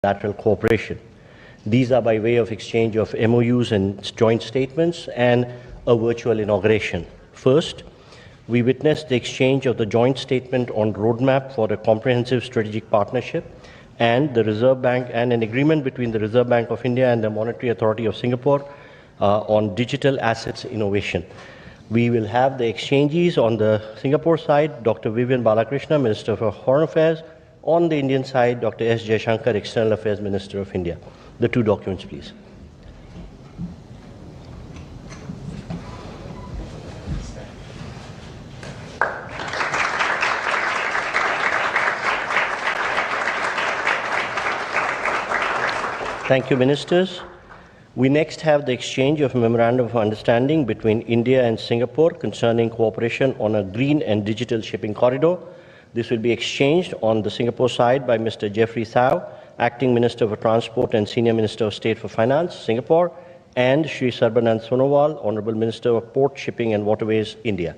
bilateral cooperation. These are by way of exchange of MoUs and joint statements and a virtual inauguration. First, we witnessed the exchange of the joint statement on roadmap for a comprehensive strategic partnership and the Reserve Bank and an agreement between the Reserve Bank of India and the Monetary Authority of Singapore on digital assets innovation. We will have the exchanges on the Singapore side, Dr. Vivian Balakrishna, Minister for Foreign Affairs. On the Indian side, Dr. S. Jaishankar, External Affairs Minister of India. The two documents, please. Thank you, Ministers. We next have the exchange of Memorandum of Understanding between India and Singapore concerning cooperation on a green and digital shipping corridor. This will be exchanged on the Singapore side by Mr. Jeffrey Thao, Acting Minister for Transport and Senior Minister of State for Finance, Singapore, and Shri Sarbanand Sonowal, Honorable Minister of Port, Shipping and Waterways, India.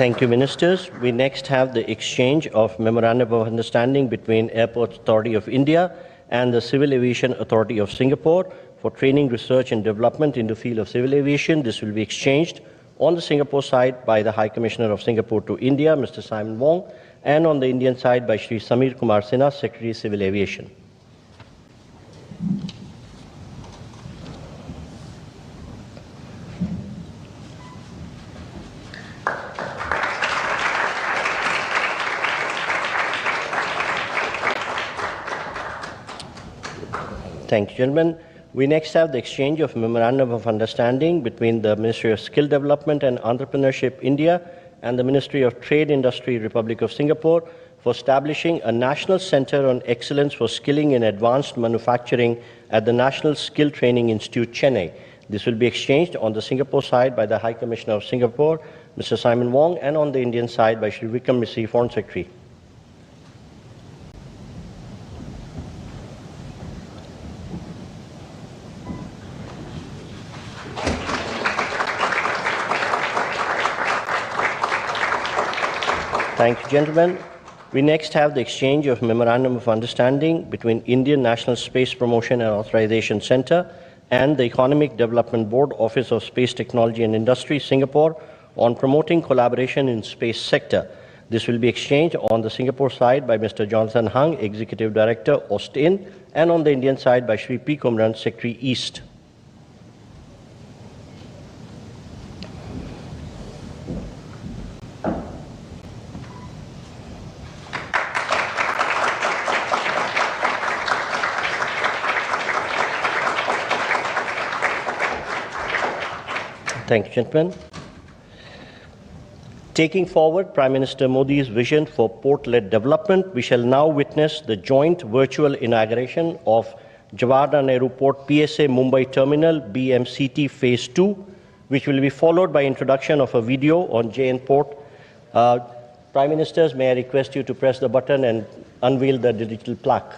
Thank you, Ministers. We next have the exchange of Memorandum of Understanding between Airports Authority of India and the Civil Aviation Authority of Singapore for training, research and development in the field of civil aviation. This will be exchanged on the Singapore side by the High Commissioner of Singapore to India, Mr. Simon Wong, and on the Indian side by Shri Samir Kumar Sinha, Secretary Civil Aviation. Thank you, gentlemen. We next have the exchange of Memorandum of Understanding between the Ministry of Skill Development and Entrepreneurship, India, and the Ministry of Trade Industry, Republic of Singapore, for establishing a National Center on Excellence for Skilling in Advanced Manufacturing at the National Skill Training Institute, Chennai. This will be exchanged on the Singapore side by the High Commissioner of Singapore, Mr. Simon Wong, and on the Indian side by Shri Vikram Misri, Foreign Secretary. Thank you, gentlemen. We next have the exchange of Memorandum of Understanding between Indian National Space Promotion and Authorization Center and the Economic Development Board, Office of Space Technology and Industry, Singapore, on promoting collaboration in space sector. This will be exchanged on the Singapore side by Mr. Jonathan Hung, Executive Director, OSTIN, and on the Indian side by Shri P. Kumran, Secretary, East. Thank you, gentlemen. Taking forward Prime Minister Modi's vision for port-led development, we shall now witness the joint virtual inauguration of Jawaharlal Nehru Port PSA Mumbai Terminal BMCT Phase 2, which will be followed by introduction of a video on JN Port. Prime Ministers, may I request you to press the button and unveil the digital plaque.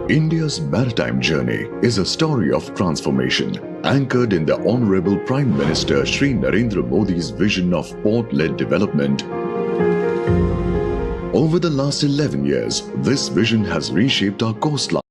India's maritime journey is a story of transformation, anchored in the Honorable Prime Minister Shri Narendra Modi's vision of port-led development. Over the last 11 years, this vision has reshaped our coastline.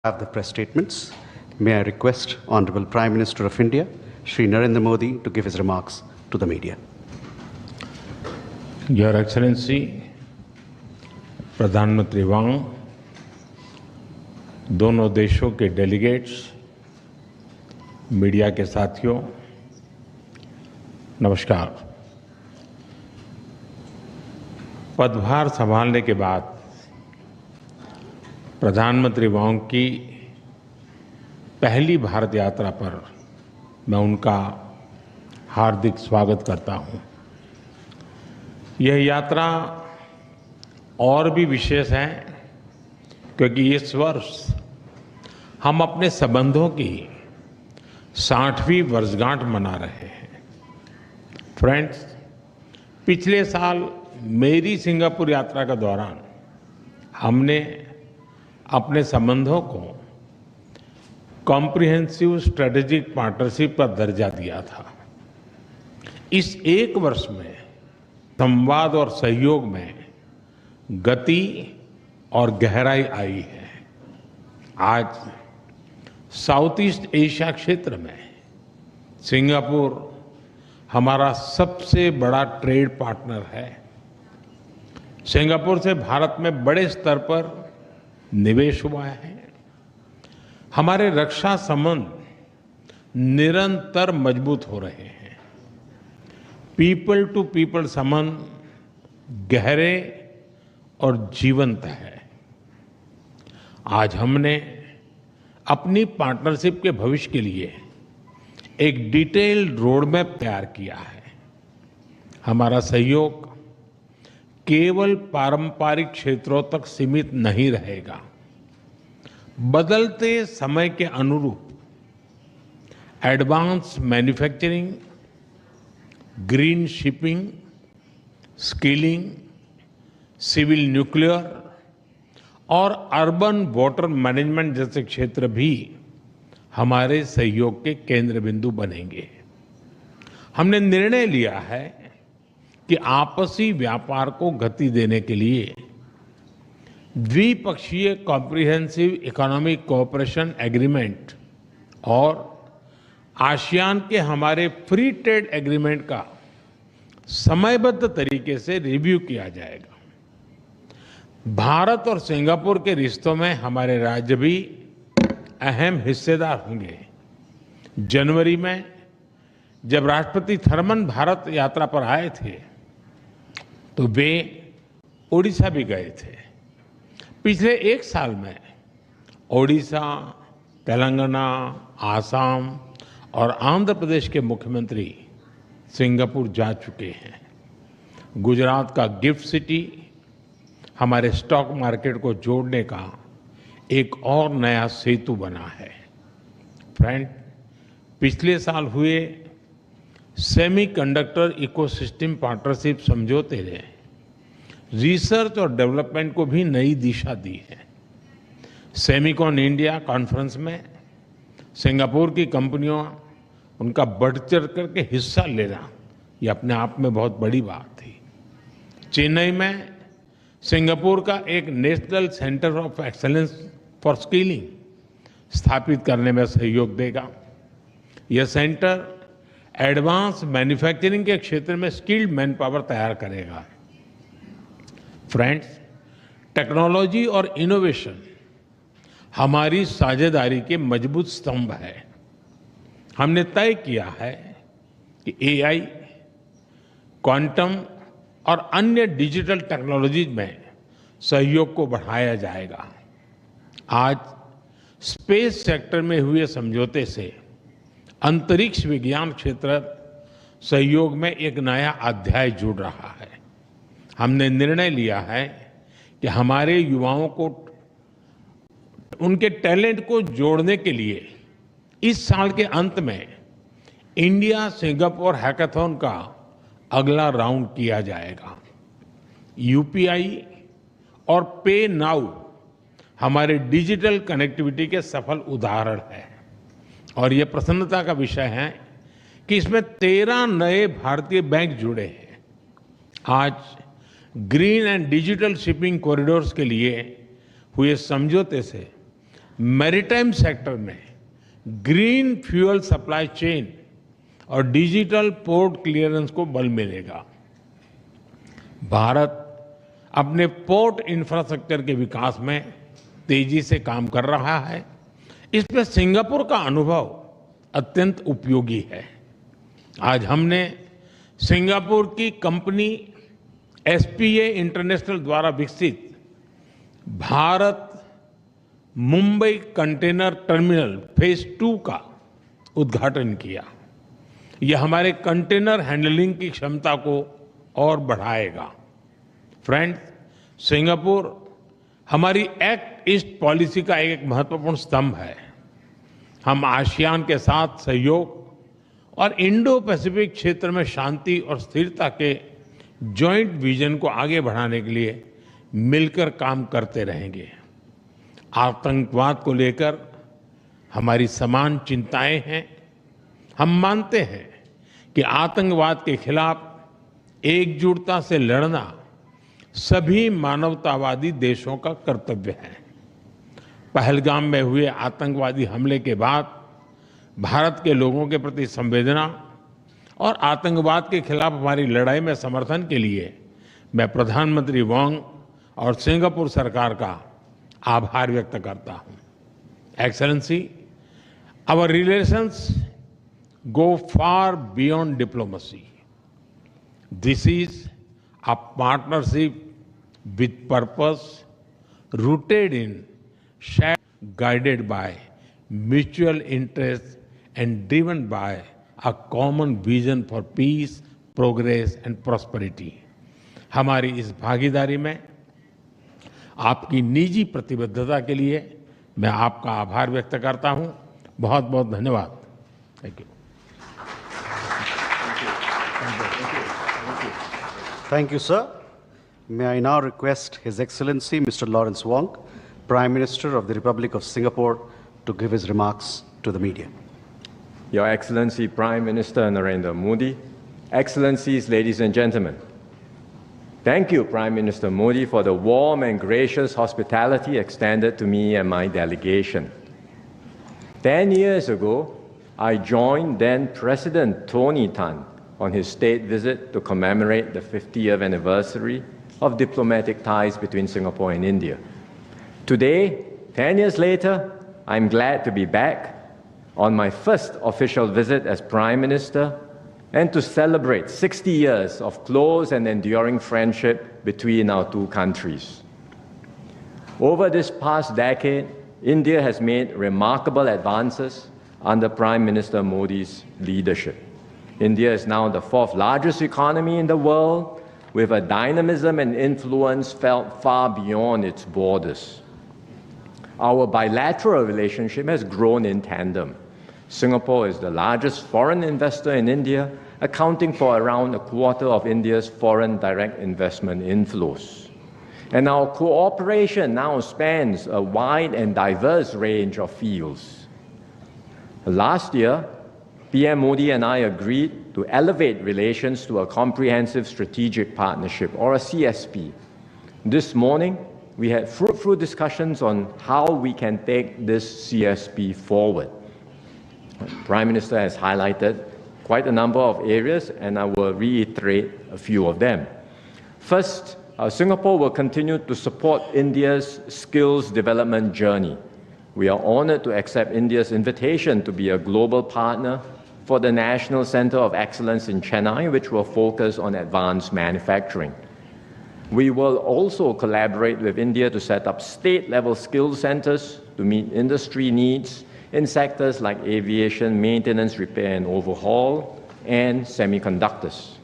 Have the press statements. May I request Honorable Prime Minister of India, Shri Narendra Modi, to give his remarks to the media. Your Excellency, प्रधानमंत्री वांग, दोनों देशों के delegates, media के साथियों, नमस्कार। पदभार संभालने के बाद प्रधानमंत्री वांग की पहली भारत यात्रा पर मैं उनका हार्दिक स्वागत करता हूं। यह यात्रा और भी विशेष है क्योंकि इस वर्ष हम अपने संबंधों की 60वीं वर्षगांठ मना रहे हैं। फ्रेंड्स, पिछले साल मेरी सिंगापुर यात्रा के दौरान हमने अपने संबंधों को कॉम्प्रिहेंसिव स्ट्रेटेजिक पार्टनरशिप का दर्जा दिया था। इस एक वर्ष में संवाद और सहयोग में गति और गहराई आई है। आज साउथ ईस्ट एशिया क्षेत्र में सिंगापुर हमारा सबसे बड़ा ट्रेड पार्टनर है। सिंगापुर से भारत में बड़े स्तर पर निवेश हुआ है। हमारे रक्षा संबंध निरंतर मजबूत हो रहे हैं। पीपल टू पीपल संबंध गहरे और जीवंत है। आज हमने अपनी पार्टनरशिप के भविष्य के लिए एक डिटेल्ड रोड मैप तैयार किया है। हमारा सहयोग केवल पारंपरिक क्षेत्रों तक सीमित नहीं रहेगा। बदलते समय के अनुरूप advance manufacturing, green shipping, skilling, civil nuclear और अर्बन वाटर मैनेजमेंट जैसे क्षेत्र भी हमारे सहयोग के केंद्र बिंदु बनेंगे। हमने निर्णय लिया है कि आपसी व्यापार को गति देने के लिए द्विपक्षीय कॉम्प्रिहेंसिव इकोनॉमिक कोऑपरेशन एग्रीमेंट और आसियान के हमारे फ्री ट्रेड एग्रीमेंट का समयबद्ध तरीके से रिव्यू किया जाएगा। भारत और सिंगापुर के रिश्तों में हमारे राज्य भी अहम हिस्सेदार होंगे। जनवरी में जब राष्ट्रपति थर्मन भारत यात्रा पर आए थे तो वे ओडिशा भी गए थे। पिछले एक साल में ओडिशा, तेलंगाना, आसाम और आंध्र प्रदेश के मुख्यमंत्री सिंगापुर जा चुके हैं। गुजरात का गिफ्ट सिटी हमारे स्टॉक मार्केट को जोड़ने का एक और नया सेतु बना है। फ्रेंड, पिछले साल हुए सेमीकंडक्टर इकोसिस्टम पार्टनरशिप समझौते ने रिसर्च और डेवलपमेंट को भी नई दिशा दी है। सेमिकॉन इंडिया कॉन्फ्रेंस में सिंगापुर की कंपनियों उनका बढ़ चढ़ करके हिस्सा लेना ये अपने आप में बहुत बड़ी बात थी। चेन्नई में सिंगापुर का एक national centre of excellence for skilling स्थापित करने में सहयोग देगा। यह सेंटर एडवांस मैन्युफैक्चरिंग के क्षेत्र में स्किल्ड मैन पावर तैयार करेगा। फ्रेंड्स, टेक्नोलॉजी और इनोवेशन हमारी साझेदारी के मजबूत स्तंभ है। हमने तय किया है कि एआई, क्वांटम और अन्य डिजिटल टेक्नोलॉजीज में सहयोग को बढ़ाया जाएगा। आज स्पेस सेक्टर में हुए समझौते से अंतरिक्ष विज्ञान क्षेत्र सहयोग में एक नया अध्याय जुड़ रहा है। हमने निर्णय लिया है कि हमारे युवाओं को उनके टैलेंट को जोड़ने के लिए इस साल के अंत में इंडिया सिंगापुर हैकाथॉन का अगला राउंड किया जाएगा। यूपीआई और पे नाउ हमारे डिजिटल कनेक्टिविटी के सफल उदाहरण है और ये प्रसन्नता का विषय है कि इसमें 13 नए भारतीय बैंक जुड़े हैं। आज green and digital shipping corridors के लिए हुए समझौते से मैरीटाइम सेक्टर में ग्रीन फ्यूल सप्लाई चेन और डिजिटल पोर्ट क्लियरेंस को बल मिलेगा। भारत अपने पोर्ट इंफ्रास्ट्रक्चर के विकास में तेजी से काम कर रहा है। इसमें सिंगापुर का अनुभव अत्यंत उपयोगी है। आज हमने सिंगापुर की कंपनी एसपीए इंटरनेशनल द्वारा विकसित Bharat Mumbai container terminal phase 2 का उद्घाटन किया। यह हमारे कंटेनर हैंडलिंग की क्षमता को और बढ़ाएगा। फ्रेंड्स, सिंगापुर हमारी एक्ट ईस्ट पॉलिसी का एक महत्वपूर्ण स्तंभ है। हम आसियान के साथ सहयोग और इंडो पैसिफिक क्षेत्र में शांति और स्थिरता के जॉइंट विजन को आगे बढ़ाने के लिए मिलकर काम करते रहेंगे। आतंकवाद को लेकर हमारी समान चिंताएं हैं। हम मानते हैं कि आतंकवाद के खिलाफ एकजुटता से लड़ना सभी मानवतावादी देशों का कर्तव्य है। पहलगाम में हुए आतंकवादी हमले के बाद भारत के लोगों के प्रति संवेदना और आतंकवाद के खिलाफ हमारी लड़ाई में समर्थन के लिए मैं प्रधानमंत्री वांग और सिंगापुर सरकार का आभार व्यक्त करता हूं। Excellency, our relations go far beyond diplomacy. This is a partnership with purpose, rooted in shared, guided by mutual interest and driven by a common vision for peace, progress and prosperity. हमारी इस भागीदारी में आपकी निजी प्रतिबद्धता के लिए मैं आपका आभार व्यक्त करता हूं। बहुत बहुत धन्यवाद। Thank you. Thank you, sir. May I now request His Excellency Mr. Lawrence Wong, Prime Minister of the Republic of Singapore, to give his remarks to the media. Your Excellency Prime Minister Narendra Modi, Excellencies, ladies and gentlemen, thank you, Prime Minister Modi, for the warm and gracious hospitality extended to me and my delegation. 10 years ago, I joined then President Tony Tan on his state visit to commemorate the 50th anniversary of diplomatic ties between Singapore and India. Today, 10 years later, I'm glad to be back on my first official visit as Prime Minister and to celebrate 60 years of close and enduring friendship between our two countries. Over this past decade, India has made remarkable advances under Prime Minister Modi's leadership. India is now the 4th largest economy in the world, with a dynamism and influence felt far beyond its borders. Our bilateral relationship has grown in tandem. Singapore is the largest foreign investor in India, accounting for around a quarter of India's foreign direct investment inflows. And our cooperation now spans a wide and diverse range of fields. Last year, PM Modi and I agreed to elevate relations to a comprehensive strategic partnership, or a CSP. This morning, we had fruitful discussions on how we can take this CSP forward. The Prime Minister has highlighted quite a number of areas, and I will reiterate a few of them. First, Singapore will continue to support India's skills development journey. We are honored to accept India's invitation to be a global partner for the National Center of Excellence in Chennai, which will focus on advanced manufacturing. We will also collaborate with India to set up state-level skills centers to meet industry needs in sectors like aviation, maintenance, repair and overhaul, and semiconductors.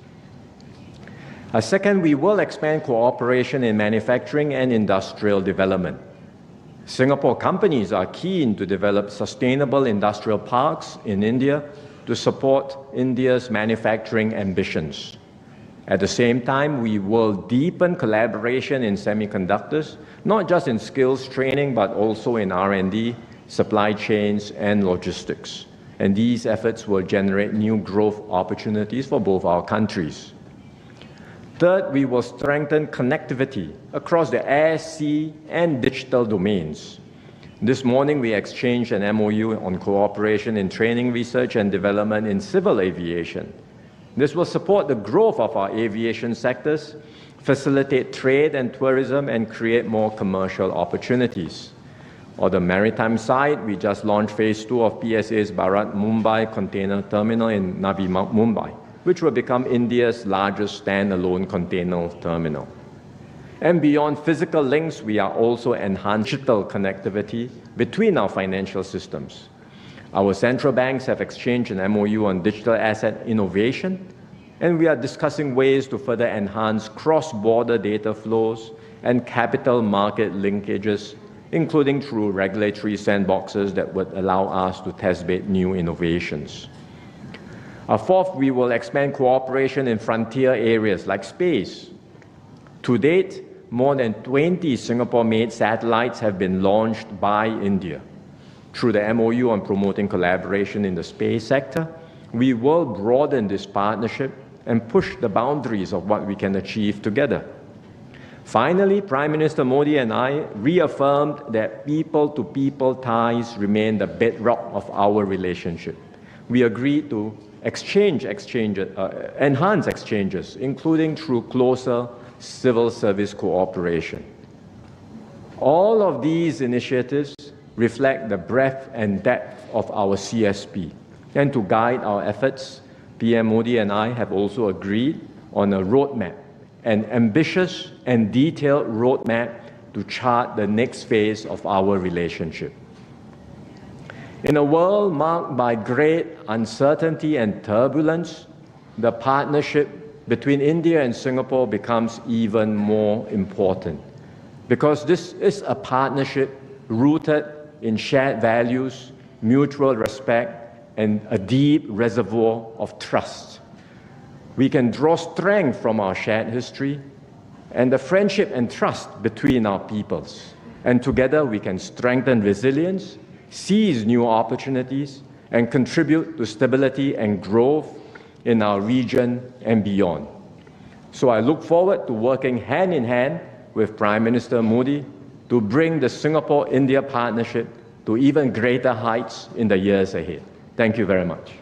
Second, we will expand cooperation in manufacturing and industrial development. Singapore companies are keen to develop sustainable industrial parks in India to support India's manufacturing ambitions. At the same time, we will deepen collaboration in semiconductors, not just in skills training, but also in R&D, supply chains, and logistics. And these efforts will generate new growth opportunities for both our countries. Third, we will strengthen connectivity across the air, sea, and digital domains. This morning, we exchanged an MoU on cooperation in training, research, and development in civil aviation. This will support the growth of our aviation sectors, facilitate trade and tourism, and create more commercial opportunities. On the maritime side, we just launched Phase 2 of PSA's Bharat Mumbai Container Terminal in Navi Mumbai, which will become India's largest standalone container terminal. And beyond physical links, we are also enhancing digital connectivity between our financial systems. Our central banks have exchanged an MoU on digital asset innovation, and we are discussing ways to further enhance cross-border data flows and capital market linkages, including through regulatory sandboxes that would allow us to test-bed new innovations. Fourth, we will expand cooperation in frontier areas like space. To date, more than 20 Singapore-made satellites have been launched by India. Through the MoU on promoting collaboration in the space sector, we will broaden this partnership and push the boundaries of what we can achieve together. Finally, Prime Minister Modi and I reaffirmed that people-to-people ties remain the bedrock of our relationship. We agreed to enhance exchanges, including through closer civil service cooperation. All of these initiatives reflect the breadth and depth of our CSP. And to guide our efforts, PM Modi and I have also agreed on a roadmap, an ambitious and detailed roadmap to chart the next phase of our relationship. In a world marked by great uncertainty and turbulence, the partnership between India and Singapore becomes even more important, because this is a partnership rooted in shared values, mutual respect, and a deep reservoir of trust. We can draw strength from our shared history and the friendship and trust between our peoples. And together we can strengthen resilience, seize new opportunities, and contribute to stability and growth in our region and beyond. So I look forward to working hand in hand with Prime Minister Modi to bring the Singapore-India partnership to even greater heights in the years ahead. Thank you very much.